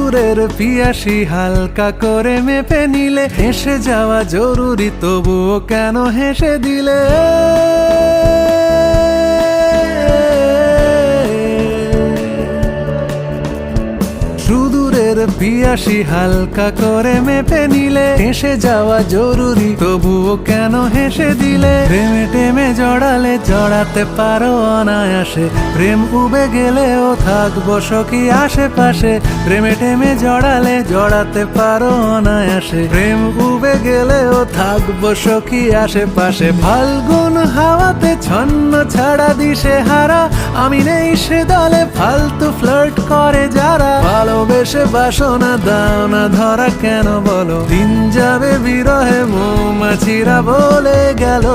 সুদূরের পিয়াসী হালকা করে মেপে নিলে, হেসে যাওয়া জরুরি তবুও কেন হেসে দিলে? সুদূরের পিয়াসী হালকা করে মেপে নিলে, হেসে যাওয়া জরুরি তবুও কেন হেসে দিলে? প্রেমে টেমে জড়ালে জড়াতে পারো অনায়াসে, প্রেম উবে গেলেও থাকবো সখী আশেপাশে। প্রেমে টেমে জড়ালে জড়াতে পারো অনায়াসে, প্রেম উবে গেলেও থাকবো সখী আশেপাশে। ফাল্গুন হাওয়াতে ছন্ন ছাড়া দিশে হারা, আমি নেই সে দলে ফালতু ফ্লার্ট করে যারা। ভালোবেসে বাসনা দাও না ধরা কেন বলো, দিন যাবে বিরহে মৌমাছিরা বলে গেল।